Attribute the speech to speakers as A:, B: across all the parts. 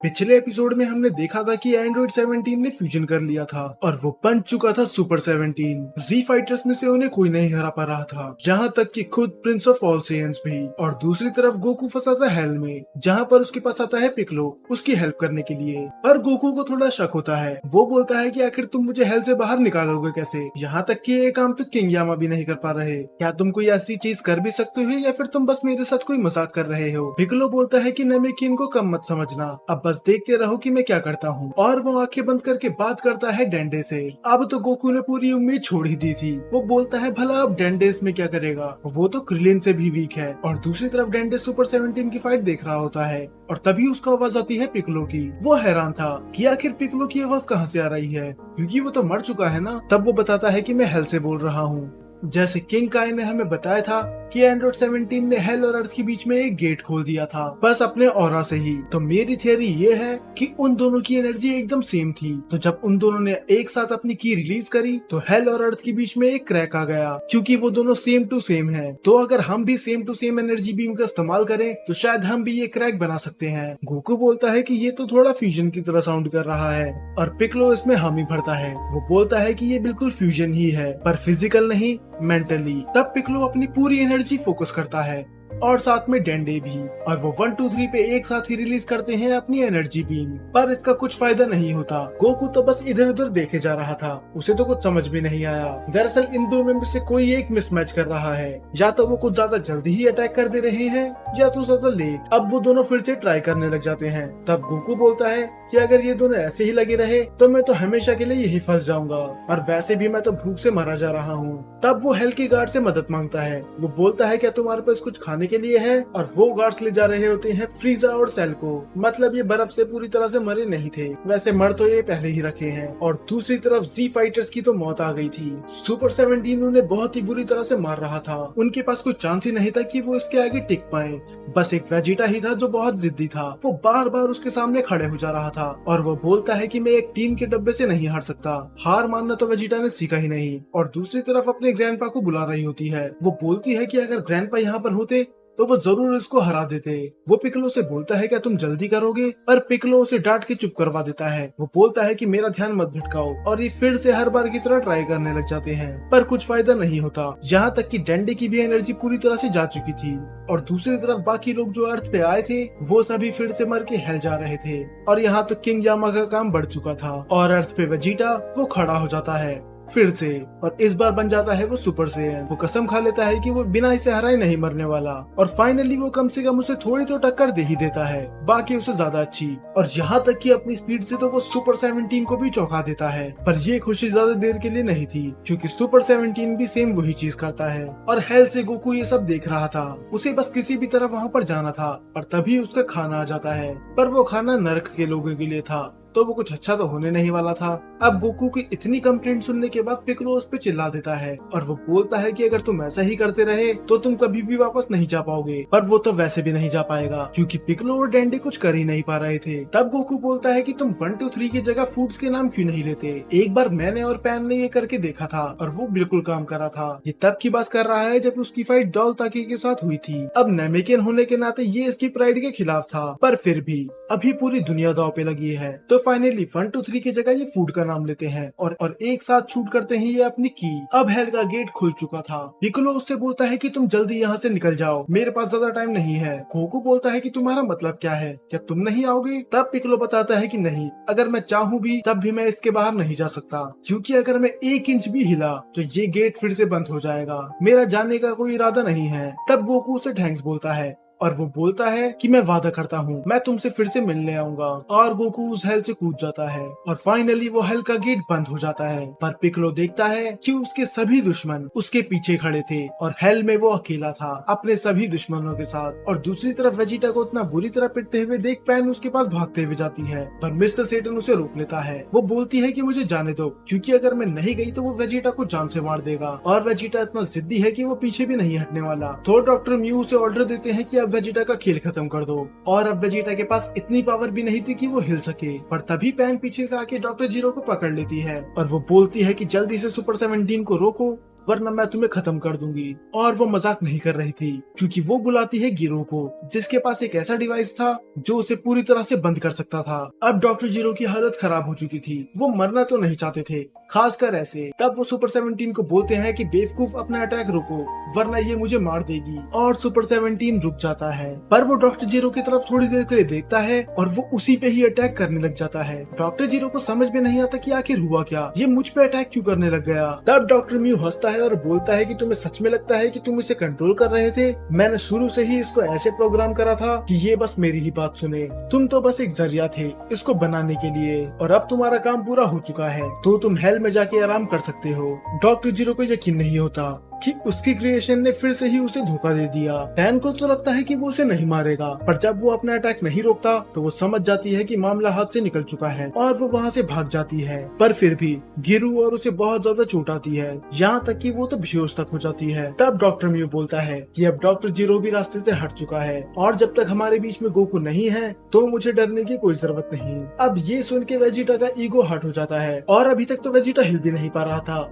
A: पिछले एपिसोड में हमने देखा था कि एंड्रॉइड 17 ने फ्यूजन कर लिया था और वो बन चुका था सुपर 17। जी फाइटर्स में से उन्हें कोई नहीं हरा पा रहा था, जहाँ तक कि खुद प्रिंस ऑफ ऑल सेयंस भी। और दूसरी तरफ गोकू फंसा था हेल में, जहाँ पर उसके पास आता है पिक्लो उसकी हेल्प करने के लिए। पर गोकू को थोड़ा शक होता है। वो बोलता है कि आखिर तुम मुझे हेल से बाहर निकालोगे कैसे, यहाँ तक कि ये काम तो किंग यामा भी नहीं कर पा रहे। क्या तुम कोई ऐसी चीज कर भी सकते हो या फिर तुम बस मेरे साथ कोई मजाक कर रहे हो। पिक्लो बोलता है कि नमेकिन को कम मत समझना, अब बस देखते रहो कि मैं क्या करता हूँ। और वो आंखें बंद करके बात करता है डेंडे से। अब तो गोकू ने पूरी उम्मीद छोड़ ही दी थी। वो बोलता है भला अब डेंडे इसमें क्या करेगा, वो तो क्रिलिन से भी वीक है। और दूसरी तरफ डेंडे सुपर 17 की फाइट देख रहा होता है और तभी उसका आवाज आती है पिक्लो की। वो हैरान था कि आखिर पिक्लो की आवाज कहाँ से आ रही है, क्योंकि वो तो मर चुका है ना। तब वो बताता है कि मैं हेल से बोल रहा हूँ। जैसे किंग काई ने हमें बताया था कि एंड्रॉइड 17 ने हेल और अर्थ के बीच में एक गेट खोल दिया था, बस अपने ऑरा से ही। तो मेरी थियरी ये है कि उन दोनों की एनर्जी एकदम सेम थी। तो जब उन दोनों ने एक साथ अपनी की रिलीज करी तो हेल और अर्थ के बीच में एक क्रैक आ गया, क्योंकि वो दोनों सेम टू सेम हैं। तो अगर हम भी same to same energy beam का इस्तेमाल करें तो शायद हम भी ये क्रैक बना सकते हैं। गोकू बोलता है कि ये तो थोड़ा फ्यूजन की तरह साउंड कर रहा है और पिक्लो इसमें हामी भरता है। वो बोलता है कि ये बिल्कुल फ्यूजन ही है, पर फिजिकल नहीं, मेंटली। तब पिक्लो अपनी पूरी एनर्जी फोकस करता है और साथ में डेंडे भी, और वो 1 2 3 पे एक साथ ही रिलीज करते हैं अपनी एनर्जी बीम। पर इसका कुछ फायदा नहीं होता। गोकू तो बस इधर उधर देखे जा रहा था, उसे तो कुछ समझ भी नहीं आया। दरअसल इन दोनों में से कोई एक मिसमैच कर रहा है, या तो वो कुछ ज्यादा जल्दी ही अटैक कर दे रहे हैं या तो ज्यादा लेट। अब वो दोनों फिर से ट्राई करने लग जाते हैं। तब गोकू बोलता है कि अगर ये दोनों ऐसे ही लगे रहे तो मैं तो हमेशा के लिए यही फंस जाऊंगा, और वैसे भी मैं तो भूख से मारा जा रहा हूँ। तब वो हेल के गार्ड से मदद मांगता है। वो बोलता है क्या तुम्हारे पास कुछ खाने के लिए है, और वो गार्ड्स ले जा रहे होते हैं फ्रीजा और सेल को। मतलब ये बर्फ से पूरी तरह से मरे नहीं थे, वैसे मर तो ये पहले ही रखे हैं। और दूसरी तरफ जी फाइटर्स की तो मौत आ गई थी। सुपर 17 उन्हें बहुत ही बुरी तरह से मार रहा था। उनके पास कोई चांस ही नहीं था कि वो इसके आगे टिक पाए। बस एक वेजिटा ही था जो बहुत जिद्दी था। वो बार बार उसके सामने खड़े हो जा रहा था और वो बोलता है कि मैं एक टीम के डब्बे से नहीं हार सकता। हार मानना तो वेजिटा ने सीखा ही नहीं। और दूसरी तरफ अपने ग्रैंडपा को बुला रही होती है। वो बोलती है कि अगर ग्रैंडपा यहाँ पर होते तो वो जरूर इसको हरा देते। वो पिक्लो से बोलता है क्या तुम जल्दी करोगे, पर पिक्लो उसे डांट के चुप करवा देता है। वो बोलता है कि मेरा ध्यान मत भटकाओ, और ये फिर से हर बार की तरह ट्राई करने लग जाते हैं, पर कुछ फायदा नहीं होता। यहाँ तक कि डेंडे की भी एनर्जी पूरी तरह से जा चुकी थी। और दूसरी तरफ बाकी लोग जो अर्थ पे आए थे वो सभी फिर से मर के हेल जा रहे थे। और यहाँ तो किंग यामा का काम बढ़ चुका था और अर्थ पे वेजिटा वो खड़ा हो जाता है फिर से, और इस बार बन जाता है वो सुपर सेयन। वो कसम खा लेता है कि वो बिना इसे हराए नहीं मरने वाला, और फाइनली वो कम से कम उसे थोड़ी तो टक्कर दे ही देता है, बाकी उसे ज्यादा अच्छी। और यहाँ तक कि अपनी स्पीड से तो वो सुपर 17 को भी चौंका देता है। पर ये खुशी ज्यादा देर के लिए नहीं थी, क्योंकि सुपर 17 भी सेम वही चीज करता है। और हेल से गोकू ये सब देख रहा था। उसे बस किसी भी तरह वहाँ पर जाना था, और तभी उसका खाना आ जाता है। पर वो खाना नरक के लोगों के लिए था, तो वो कुछ अच्छा तो होने नहीं वाला था। अब गोकू की इतनी कंप्लेंट सुनने के बाद पिक्लो उस पे चिल्ला देता है और वो बोलता है कि अगर तुम ऐसा ही करते रहे तो तुम कभी भी वापस नहीं जा पाओगे। पर वो तो वैसे भी नहीं जा पाएगा, क्योंकि पिक्लो और डेंडे कुछ कर ही नहीं पा रहे थे। तब गोकू बोलता है कि तुम 1 2 3 की जगह फूड्स के नाम क्यों नहीं लेते। एक बार मैंने और पैन ने ये करके देखा था और वो बिल्कुल काम कर रहा था। ये तब की बात कर रहा है जब उसकी फाइट डॉल ताकी के साथ हुई थी। अब नेमेकिन होने के नाते ये इसकी प्राइड के खिलाफ था, पर फिर भी अभी पूरी दुनिया दांव पे लगी है। तो फाइनली 1 2 3 की जगह ये फूड का नाम लेते हैं और एक साथ शूट करते हैं ये अपनी की। अब हेल का गेट खुल चुका था। पिक्लो उससे बोलता है कि तुम जल्दी यहाँ से निकल जाओ, मेरे पास ज्यादा टाइम नहीं है। गोकू बोलता है कि तुम्हारा मतलब क्या है, क्या तुम नहीं आओगे। तब पिक्लो बताता है कि नहीं, अगर मैं चाहूँ भी तब भी मैं इसके बाहर नहीं जा सकता, क्योंकि अगर मैं 1 इंच भी हिला तो ये गेट फिर से बंद हो जाएगा। मेरा जाने का कोई इरादा नहीं है। तब गोकू उसे थैंक्स बोलता है और वो बोलता है कि मैं वादा करता हूँ मैं तुमसे फिर से मिलने आऊंगा। और गोकू उस हेल से कूद जाता है और फाइनली वो हेल का गेट बंद हो जाता है। पर पिक्लो देखता है कि उसके सभी दुश्मन उसके पीछे खड़े थे और हेल में वो अकेला था अपने सभी दुश्मनों के साथ। और दूसरी तरफ वेजिटा को इतना बुरी तरह पिटते हुए देख पैन उसके पास भागते हुए जाती है, पर मिस्टर सेटन उसे रोक लेता है। वो बोलती है कि मुझे जाने दो, क्योंकि अगर मैं नहीं गई तो वो वेजिटा को जान से मार देगा। और वेजिटा इतना जिद्दी है कि वो पीछे भी नहीं हटने वाला। तो डॉक्टर म्यू उसे ऑर्डर देते हैं कि अब वेजिटा का खेल खत्म कर दो। और अब वेजिटा के पास इतनी पावर भी नहीं थी कि वो हिल सके। पर तभी पैन पीछे से आके डॉक्टर जीरो को पकड़ लेती है और वो बोलती है कि जल्दी से सुपर 17 को रोको, वरना मैं तुम्हें खत्म कर दूंगी। और वो मजाक नहीं कर रही थी, क्योंकि वो बुलाती है गिरो को, जिसके पास एक ऐसा डिवाइस था जो उसे पूरी तरह से बंद कर सकता था। अब डॉक्टर जीरो की हालत खराब हो चुकी थी, वो मरना तो नहीं चाहते थे, खासकर ऐसे। तब वो सुपर 17 को बोलते हैं कि बेवकूफ अपना अटैक रुको, वरना ये मुझे मार देगी। और सुपर 17 रुक जाता है, पर वो डॉक्टर जीरो की तरफ थोड़ी देर के लिए देखता है और वो उसी पे ही अटैक करने लग जाता है। डॉक्टर जीरो को समझ में नहीं आता कि आखिर हुआ क्या, ये मुझ पे अटैक क्यों करने लग गया। तब डॉक्टर म्यू हंसता है और बोलता है कि तुम्हें सच में लगता है कि तुम इसे कंट्रोल कर रहे थे? मैंने शुरू से ही इसको ऐसे प्रोग्राम करा था कि ये बस मेरी ही बात सुने, तुम तो बस एक जरिया थे इसको बनाने के लिए, और अब तुम्हारा काम पूरा हो चुका है, तो तुम हेल में जाके आराम कर सकते हो। डॉक्टर जीरो को यकीन नहीं होता कि उसकी क्रिएशन ने फिर से ही उसे धोखा दे दिया। पैन को तो लगता है कि वो उसे नहीं मारेगा, पर जब वो अपना अटैक नहीं रोकता तो वो समझ जाती है कि मामला हाथ से निकल चुका है और वो वहाँ से भाग जाती है। पर फिर भी गिरू और उसे बहुत ज्यादा चोट आती है, यहाँ तक कि वो तो बेहोश तक हो जाती है। तब डॉक्टर म्यू बोलता है कि अब डॉक्टर जीरो भी रास्ते से हट चुका है और जब तक हमारे बीच में गोकू नहीं है तो मुझे डरने की कोई जरूरत नहीं। अब ये सुन के वेजिटा का ईगो हर्ट हो जाता है और अभी तक तो वेजिटा हिल भी नहीं पा रहा था,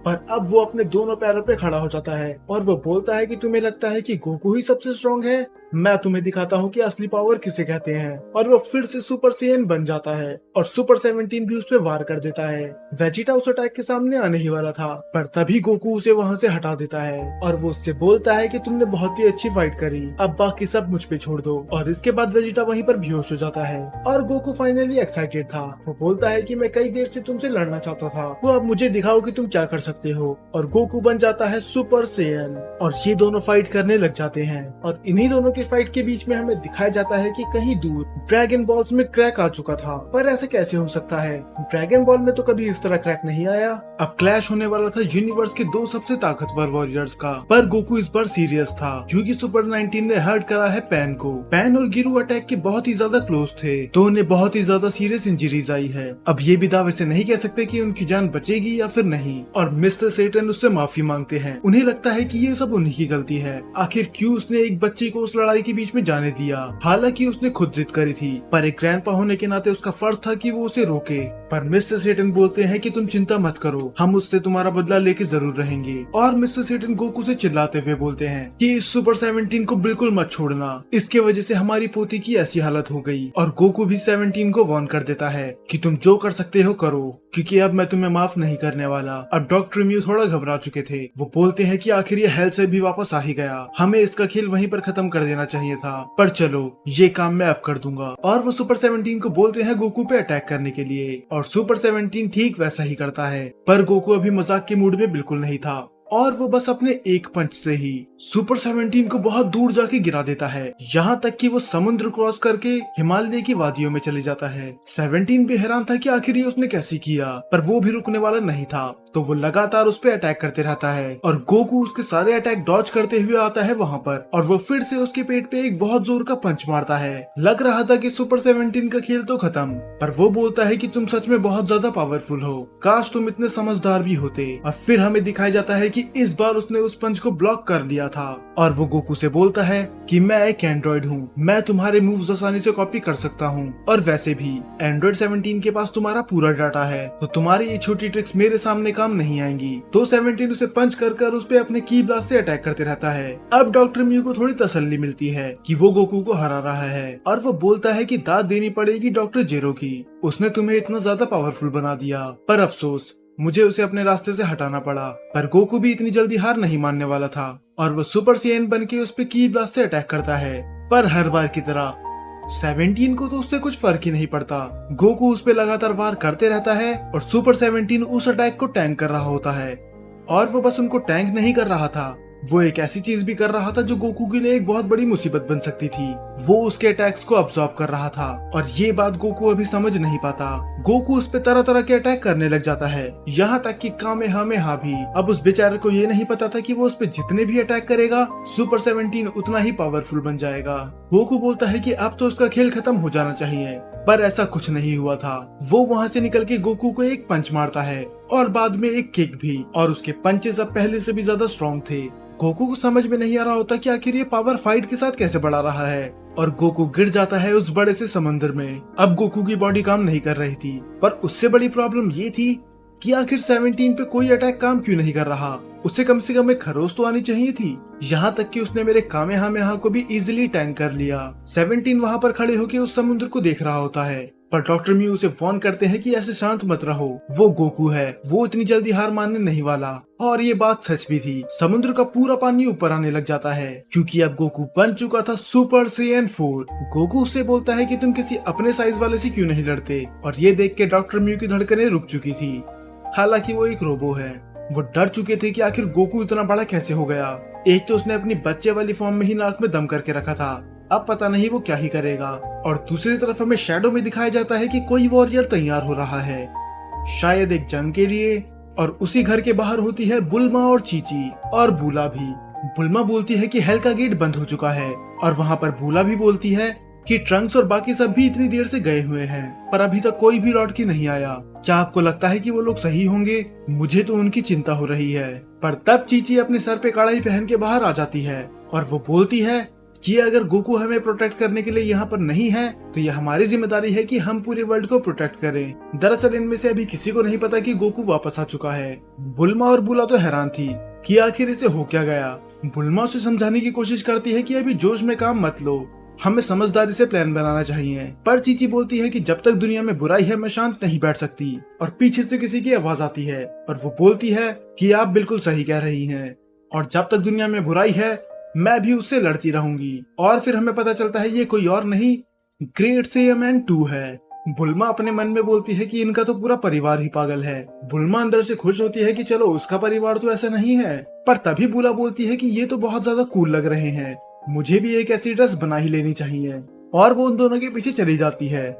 A: पर अब वो अपने दोनों पैरों पे खड़ा हो जाता है और वो बोलता है कि तुम्हें लगता है कि गोकू ही सबसे स्ट्रॉन्ग है, मैं तुम्हें दिखाता हूँ कि असली पावर किसे कहते हैं। और वो फिर से सुपर सेयन बन जाता है और सुपर 17 भी उस पे वार कर देता है। वेजिटा उस अटैक के सामने आने ही वाला था, पर तभी गोकू उसे वहाँ से हटा देता है और वो उससे बोलता है कि तुमने बहुत ही अच्छी फाइट करी, अब बाकी सब मुझ पे छोड़ दो। और इसके बाद वेजिटा वहीं पर बेहोश हो जाता है और गोकू फाइनली एक्साइटेड था। वो बोलता है कि मैं कई देर से तुमसे लड़ना चाहता था, वो अब मुझे दिखाओ कि तुम क्या कर सकते हो। और गोकू बन जाता है सुपर सेयन और ये दोनों फाइट करने लग जाते हैं। और इन्हीं दोनों की फाइट के बीच में हमें दिखाया जाता है कि कहीं दूर ड्रैगन बॉल्स में क्रैक आ चुका था, पर ऐसे कैसे हो सकता है, ड्रैगन बॉल में तो कभी इस तरह क्रैक नहीं आया। अब क्लैश होने वाला था यूनिवर्स के दो सबसे ताकतवर वॉरियर्स का, पर गोकू इस बार सीरियस था क्योंकि सुपर 19 ने हर्ट करा है पैन को। पैन और गिरू अटैक के बहुत ही ज्यादा क्लोज थे, तो उन्हें बहुत ही ज्यादा सीरियस इंजरीज आई है। अब ये भी दावे से नहीं कह सकते कि उनकी जान बचेगी या फिर नहीं। और मिस्टर सेटन उससे माफी मांगते हैं, उन्हें लगता है कि ये सब उन्हीं की गलती है, आखिर क्यों उसने एक बच्चे को उस लड़ाई के बीच में जाने दिया। हालांकि उसने खुद जिद करी थी, पर एक ग्रैंडपा होने के नाते उसका फर्ज था कि वो उसे रोके। पर मिस्टर सेटन बोलते हैं कि तुम चिंता मत करो, हम उससे तुम्हारा बदला लेके जरूर रहेंगे। और मिस्टर सेटन गोकू से चिल्लाते हुए बोलते हैं कि इस सुपर 17 को बिल्कुल मत छोड़ना, इसके वजह से हमारी पोती की ऐसी हालत हो गई। और गोकू भी 17 को वार्न कर देता है कि तुम जो कर सकते हो करो, क्योंकि अब मैं तुम्हें माफ नहीं करने वाला। अब डॉक्टर म्यू थोड़ा घबरा चुके थे, वो बोलते हैं कि आखिर ये हेल से भी वापस आ ही गया, हमें इसका खेल वहीं पर खत्म कर देना चाहिए था, पर चलो ये काम मैं अब कर दूंगा। और वो सुपर 17 को बोलते हैं गोकू पे अटैक करने के लिए, और सुपर 17 ठीक वैसा ही करता है। पर गोकू अभी मजाक के मूड में बिल्कुल नहीं था और वो बस अपने एक पंच से ही सुपर 17 को बहुत दूर जाके गिरा देता है, यहाँ तक कि वो समुद्र क्रॉस करके हिमालय की वादियों में चले जाता है। 17 भी हैरान था कि आखिर ये उसने कैसे किया, पर वो भी रुकने वाला नहीं था, तो वो लगातार उस पे अटैक करते रहता है और गोकू उसके सारे अटैक डॉज करते हुए आता है वहाँ पर, और वो फिर से उसके पेट पे एक बहुत जोर का पंच मारता है। लग रहा था कि सुपर 17 का खेल तो खत्म, पर वो बोलता है कि तुम सच में बहुत ज्यादा पावरफुल हो, काश तुम इतने समझदार भी होते। और फिर हमें दिखाया जाता है कि इस बार उसने उस पंच को ब्लॉक कर दिया था और वो गोकू से बोलता है कि मैं एक एंड्रॉइड हूँ, मैं तुम्हारे मूव्स आसानी से कॉपी कर सकता हूँ, और वैसे भी एंड्रॉइड 17 के पास तुम्हारा पूरा डाटा है, तो तुम्हारी ये छोटी ट्रिक्स मेरे सामने काम नहीं आएंगी। तो 17 उसे पंच कर उस पे अपने की ब्लास्ट से अटैक करते रहता है। अब डॉक्टर म्यू को थोड़ी तसल्ली मिलती है कि वो गोकू को हरा रहा है, और वो बोलता है कि दाद देनी पड़ेगी डॉक्टर जेरो की, उसने तुम्हें इतना ज्यादा पावरफुल बना दिया, पर अफसोस मुझे उसे अपने रास्ते से हटाना पड़ा। पर गोकू भी इतनी जल्दी हार नहीं मानने वाला था और वो सुपर सेयन बन के उस पे की ब्लास्ट से अटैक करता है। पर हर बार की तरह 17 को तो उससे कुछ फर्क ही नहीं पड़ता, गोकू उस पे लगातार वार करते रहता है और सुपर 17 उस अटैक को टैंक कर रहा होता है। और वो बस उनको टैंक नहीं कर रहा था, वो एक ऐसी चीज भी कर रहा था जो गोकू के लिए एक बहुत बड़ी मुसीबत बन सकती थी, वो उसके अटैक्स को अब्सॉर्ब कर रहा था। और ये बात गोकू अभी समझ नहीं पाता, गोकू उस पे तरह तरह के अटैक करने लग जाता है, यहाँ तक कि कामेहामेहा भी। अब उस बेचारे को ये नहीं पता था कि वो उस पे जितने भी अटैक करेगा सुपर 17 उतना ही पावरफुल बन जाएगा। गोकू बोलता है कि अब तो उसका खेल खत्म हो जाना चाहिए, पर ऐसा कुछ नहीं हुआ था। वो वहाँ से निकल के गोकू को एक पंच मारता है और बाद में एक किक भी, और उसके पंचेस अब पहले से भी ज्यादा स्ट्रॉन्ग थे। गोकू को समझ में नहीं आ रहा होता कि आखिर ये पावर फाइट के साथ कैसे बढ़ा रहा है, और गोकू गिर जाता है उस बड़े से समंदर में। अब गोकू की बॉडी काम नहीं कर रही थी, पर उससे बड़ी प्रॉब्लम ये थी कि आखिर 17 पे कोई अटैक काम क्यों नहीं कर रहा। उसे कम से कम एक खरोच तो आनी चाहिए थी। यहाँ तक कि उसने मेरे कामेहामेहा को भी इजीली टैंक कर लिया। 17 वहाँ पर खड़े होकर उस समुद्र को देख रहा होता है, पर डॉक्टर म्यू उसे वार्न करते हैं कि ऐसे शांत मत रहो, वो गोकू है, वो इतनी जल्दी हार मानने नहीं वाला। और ये बात सच भी थी। समुद्र का पूरा पानी ऊपर आने लग जाता है क्योंकि अब गोकू बन चुका था सुपर सैयन 4। गोकू उससे बोलता है कि तुम किसी अपने साइज वाले से क्यों नहीं लड़ते, और ये देख के डॉक्टर म्यू की धड़कनें रुक चुकी थी। हालांकि वो एक रोबो है। वो डर चुके थे कि आखिर गोकू इतना बड़ा कैसे हो गया। एक तो उसने अपनी बच्चे वाली फॉर्म में ही नाक में दम करके रखा था, अब पता नहीं वो क्या ही करेगा। और दूसरी तरफ हमें शैडो में दिखाया जाता है कि कोई वॉरियर तैयार हो रहा है, शायद एक जंग के लिए। और उसी घर के बाहर होती है बुल्मा और चीची और बूला भी। बुल्मा बोलती है कि हेल का गेट बंद हो चुका है, और वहाँ पर बूला भी बोलती है कि ट्रंक्स और बाकी सब भी इतनी देर से गए हुए हैं, पर अभी तक कोई भी लौट के नहीं आया। क्या आपको लगता है कि वो लोग सही होंगे? मुझे तो उनकी चिंता हो रही है। पर तब चीची अपने सर पे कड़ाई पहन के बाहर आ जाती है और वो बोलती है कि अगर गोकू हमें प्रोटेक्ट करने के लिए यहाँ पर नहीं है तो यह हमारी जिम्मेदारी है कि हम पूरे वर्ल्ड को प्रोटेक्ट करें। दरअसल इनमें से अभी किसी को नहीं पता कि गोकू वापस आ चुका है। बुल्मा और बुला तो हैरान थी कि आखिर इसे हो क्या गया। बुल्मा उसे समझाने की कोशिश करती है कि अभी जोश में काम मत लो, हमें समझदारी से प्लान बनाना चाहिए। पर चीची बोलती है कि जब तक दुनिया में बुराई है मैं शांत नहीं बैठ सकती। और पीछे से किसी की आवाज आती है और वो बोलती है कि आप बिल्कुल सही कह रही हैं, और जब तक दुनिया में बुराई है मैं भी उससे लड़ती रहूंगी। और फिर हमें पता चलता है ये कोई और नहीं, ग्रेट सैयमैन 2 है। बुल्मा अपने मन में बोलती है कि इनका तो पूरा परिवार ही पागल है। बुल्मा अंदर से खुश होती है कि चलो उसका परिवार तो ऐसा नहीं है, पर तभी बुला बोलती है कि ये तो बहुत ज्यादा कूल लग रहे हैं, मुझे भी एक ऐसी ड्रेस बना ही लेनी चाहिए। और वो उन दोनों के पीछे चली जाती है।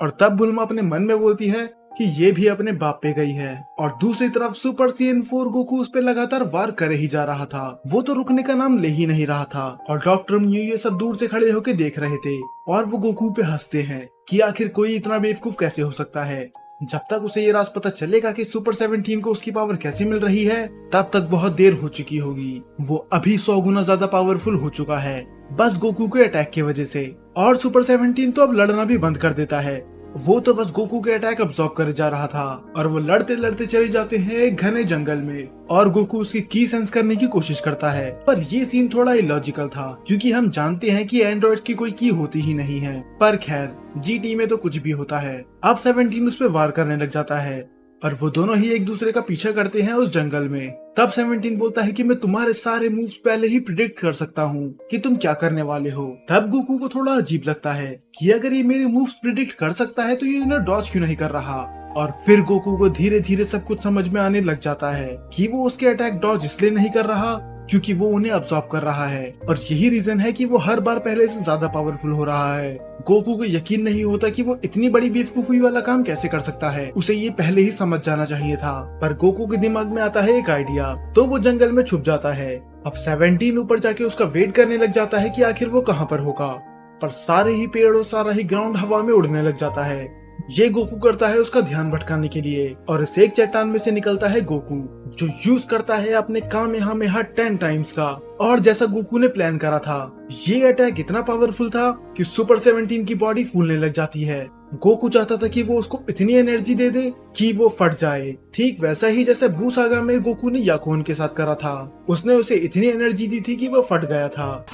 A: और तब बुल्मा अपने मन में बोलती है कि ये भी अपने बाप पे गई है। और दूसरी तरफ सुपर सैयन 4 गोकू उस पे लगातार वार करे ही जा रहा था, वो तो रुकने का नाम ले ही नहीं रहा था। और डॉक्टर म्यू ये सब दूर से खड़े होकर देख रहे थे और वो गोकू पे हंसते हैं कि आखिर कोई इतना बेवकूफ कैसे हो सकता है। जब तक उसे ये राज पता चलेगा कि सुपर 17 को उसकी पावर कैसे मिल रही है तब तक बहुत देर हो चुकी होगी। वो अभी 100 गुना ज्यादा पावरफुल हो चुका है, बस गोकू के अटैक की वजह से। और सुपर 17 तो अब लड़ना भी बंद कर देता है, वो तो बस गोकू के अटैक अब्सॉर्ब करे जा रहा था। और वो लड़ते लड़ते चले जाते हैं एक घने जंगल में, और गोकू उसकी की सेंस करने की कोशिश करता है। पर ये सीन थोड़ा इलॉजिकल था क्योंकि हम जानते हैं कि एंड्रॉइड्स की कोई की होती ही नहीं है। पर खैर जीटी में तो कुछ भी होता है। अब 17 उस पर वार करने लग जाता है और वो दोनों ही एक दूसरे का पीछा करते हैं उस जंगल में। तब 17 बोलता है कि मैं तुम्हारे सारे मूव्स पहले ही प्रिडिक्ट कर सकता हूँ कि तुम क्या करने वाले हो। तब गोकू को थोड़ा अजीब लगता है कि अगर ये मेरे मूव्स प्रिडिक्ट कर सकता है तो ये इन्हें डॉज क्यों नहीं कर रहा। और फिर गोकू को धीरे धीरे सब कुछ समझ में आने लग जाता है कि वो उसके अटैक डॉज इसलिए नहीं कर रहा क्योंकि वो उन्हें अब्सॉर्ब कर रहा है, और यही रीजन है कि वो हर बार पहले से ज्यादा पावरफुल हो रहा है। गोकू को यकीन नहीं होता कि वो इतनी बड़ी बेवकूफी वाला काम कैसे कर सकता है, उसे ये पहले ही समझ जाना चाहिए था। पर गोकू के दिमाग में आता है एक आइडिया, तो वो जंगल में छुप जाता है। अब 17 ऊपर जाके उसका वेट करने लग जाता है कि आखिर वो कहाँ पर होगा, पर सारे ही पेड़ और सारा ही ग्राउंड हवा में उड़ने लग जाता है। ये गोकू करता है उसका ध्यान भटकाने के लिए, और इस एक चट्टान में से निकलता है गोकू जो यूज करता है अपने कामेहामेहा 10 टाइम्स का। और जैसा गोकू ने प्लान करा था, ये अटैक इतना पावरफुल था कि सुपर 17 की बॉडी फूलने लग जाती है। गोकू चाहता था कि वो उसको इतनी एनर्जी दे दे कि वो फट जाए, ठीक वैसा ही जैसे बू सागा में गोकू ने याकोन के साथ करा था। उसने उसे इतनी एनर्जी दी थी कि वो फट गया था।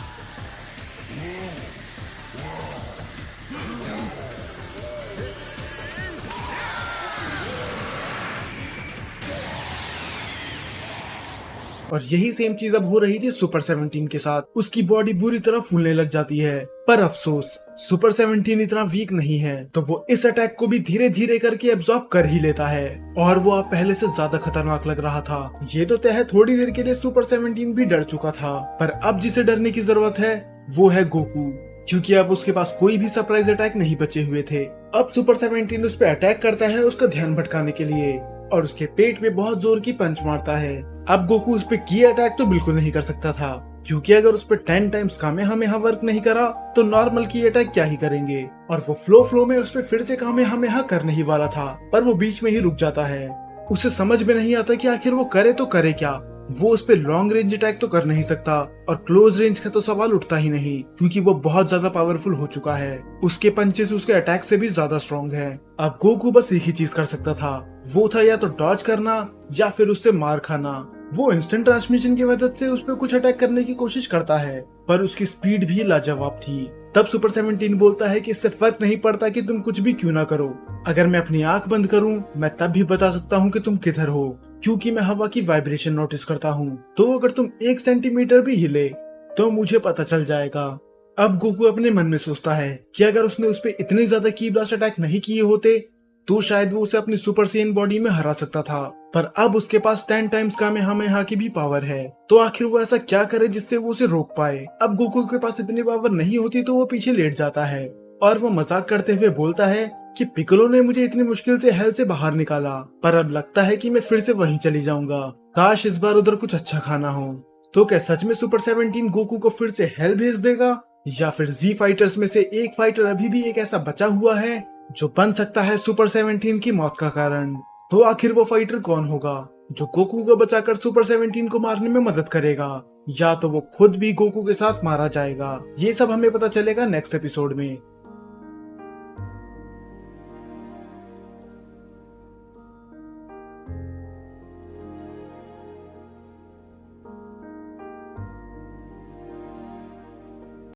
A: और यही सेम चीज अब हो रही थी सुपर 17 के साथ। उसकी बॉडी बुरी तरह फूलने लग जाती है, पर अफसोस सुपर 17 इतना वीक नहीं है, तो वो इस अटैक को भी धीरे धीरे करके एब्जॉर्ब कर ही लेता है। और वो अब पहले से ज्यादा खतरनाक लग रहा था। ये तो तय है थोड़ी देर के लिए सुपर 17 भी डर चुका था, पर अब जिसे डरने की जरूरत है वो है गोकू, क्योंकि अब उसके पास कोई भी सरप्राइज अटैक नहीं बचे हुए थे। अब सुपर 17 उस पर अटैक करता है उसका ध्यान भटकाने के लिए, और उसके पेट में बहुत जोर की पंच मारता है। अब गोकू उस पे की अटैक तो बिल्कुल नहीं कर सकता था, क्योंकि अगर उस पे 10 टाइम्स कामेहामेहा वर्क नहीं करा तो नॉर्मल की अटैक क्या ही करेंगे। और वो फ्लो में उस पे फिर से कामेहामेहा करने ही वाला था, पर वो बीच में ही रुक जाता है। उसे समझ में नहीं आता कि आखिर वो करे तो करे क्या। वो उस पे लॉन्ग रेंज अटैक तो कर नहीं सकता, और क्लोज रेंज का तो सवाल उठता ही नहीं, क्योंकि वो बहुत ज्यादा पावरफुल हो चुका है। उसके पंचेस उसके अटैक से भी ज्यादा स्ट्रॉन्ग है। अब गोकू बस एक ही चीज कर सकता था, वो था या तो डॉज करना या फिर उससे मार खाना। वो इंस्टेंट ट्रांसमिशन की मदद से उस पर कुछ अटैक करने की कोशिश करता है, पर उसकी स्पीड भी लाजवाब थी। तब सुपर 17 बोलता है कि इससे फर्क नहीं पड़ता कि तुम कुछ भी क्यों ना करो, अगर मैं अपनी आंख बंद करूं मैं तब भी बता सकता हूं कि तुम किधर हो, क्योंकि मैं हवा की वाइब्रेशन नोटिस करता हूं। तो अगर तुम 1 सेंटीमीटर भी हिले तो मुझे पता चल जाएगा। अब गोकू अपने मन में सोचता है कि अगर उसने उस पर इतने ज्यादा की ब्लास्ट अटैक नहीं किए होते तो शायद वो उसे अपनी सुपर सेन बॉडी में हरा सकता था, पर अब उसके पास 10 टाइम्स कामेहामेहा की भी पावर है। तो आखिर वो ऐसा क्या करे जिससे वो उसे रोक पाए। अब गोकू के पास इतनी पावर नहीं होती तो वो पीछे लेट जाता है और वो मजाक करते हुए बोलता है कि पिccolo ने मुझे इतनी मुश्किल से हेल से बाहर निकाला, पर अब लगता है कि मैं फिर से वहीं चली जाऊंगा। काश इस बार उधर कुछ अच्छा खाना हो। तो क्या सच में सुपर 17 गोकू को फिर से हेल भेज देगा, या फिर जी फाइटर्स में से एक फाइटर अभी भी एक ऐसा बचा हुआ है जो बन सकता है सुपर 17 की मौत का कारण। तो आखिर वो फाइटर कौन होगा जो गोकू को बचाकर सुपर 17 को मारने में मदद करेगा, या तो वो खुद भी गोकू के साथ मारा जाएगा। ये सब हमें पता चलेगा नेक्स्ट एपिसोड में।